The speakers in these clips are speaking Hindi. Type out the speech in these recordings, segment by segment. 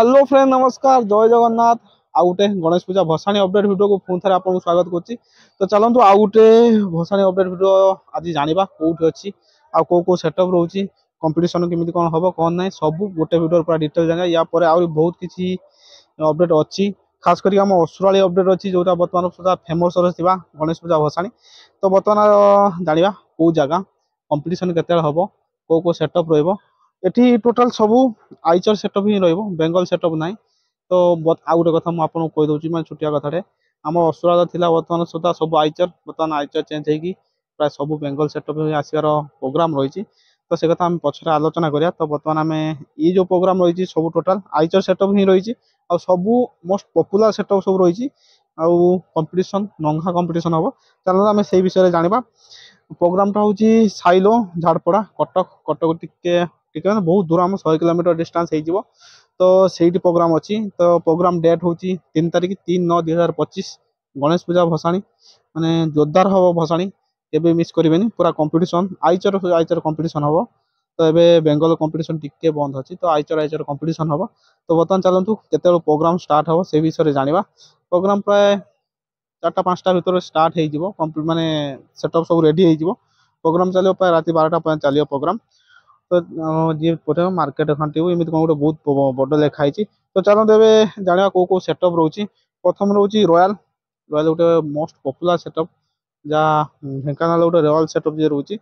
हेलो फ्रेंड नमस्कार जय जगन्नाथ। आउ गोटे गणेश पूजा भसाणी अपडेट वीडियो को पुणी थे आपको स्वागत करुच्ची। तो चलतु आउ गोटे भसाणी अपडेट वीडियो आज जाना कौटी अच्छी आ कौ सेटअप रोचे कंपटीशन केमी कौन हम कौन ना सब गोटे वीडियो पूरा डिटेल जाना या बहुत किसी अपडेट अच्छी खास करके आम असुराली अपडेट अच्छी जोटा बर्तमान सुधा फेमस रहा गणेश पूजा भसाणी। तो बर्तमान जाना कौ जगह कंपटीशन केते हम कौ सेटअप रही टोटाल सब आइचर सेटअप ही बेंगल सेटअप ना। तो आउ गोटे कथा मुझे कहीदे मैं छुटिया कथाटे आम असुरा था बर्तमान सुधा सब आइचर बर्तमान आइचर चेंज होगी प्राय सब बेंगल सेटअप आसार प्रोग्राम रही। तो से कथा आम पछरे आलोचना करिया। तो बर्तमान आम ये जो प्रोग्राम रही सब टोटाल आइचर सेटअप ही रही आ सब मोस्ट पॉपुलर सेटअप सब रही आउ कंपटीशन नंगा कंपटीशन हम। चलो आम से विषय जाना। प्रोग्रामटा हूँ साइलो झाड़पड़ा कटक कटक टिके बहुत दूर आम 100 किलोमीटर डिस्टेंस हो। तो सही प्रोग्राम अच्छी। तो प्रोग्राम डेट हूँ 3 तारीख 3/9/2025 गणेश पूजा भसाणी माने जोरदार हम भसाणी केबे मिस करेंगे पूरा कंपटीशन आइचर आइचर कंपटीशन हम। तो ये बेंगल कंपटीशन टिके बंद अच्छी तो आइचर आइचर कंपटीशन हम। तो बर्तमान चलतु केते प्रोग्राम स्टार्ट हम से विषय जाना। प्रोग्राम प्राय 4टा 5टा भितर स्टार्ट हो माने सेटअप सब रेडी हो। प्रोग्राम चलो प्राय रात 12टा चलो प्रोग्राम। तो जी पठे मार्केट खंटी एमती कौन गोटे बहुत बड़ लिखाई। तो चलते ए जाना कौ सेटअप रोचे। प्रथम रोचे रॉयल रॉयल गोटे मोस्ट पॉपुलर सेटअप जहाँ ढेंकानाल गोटे रॉयल सेटअप जी रोचे।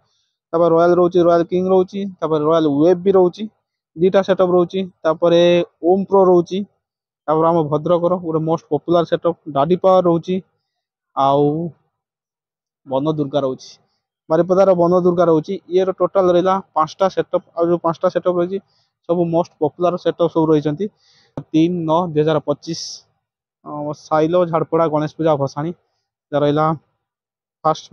रॉयल रोचे रॉयल किंग रोचे रॉयल वेब भी रोचे 2टा सेटअप रोचे। ओम प्रो रोचे आम भद्रकर गोटे most popular setup daddy power रोचे आउ वन दुर्गा रोचे बारिपदार वन दुर्गा रोचे। ये टोटाल रहा 5टा सेटअप आ जो 5टा सेटअप रही सब मोस्ट पॉपुलर सेटअप सब रही 3/9/2025 साइलो झाड़पड़ा गणेश पूजा भसाणी रहा फास्ट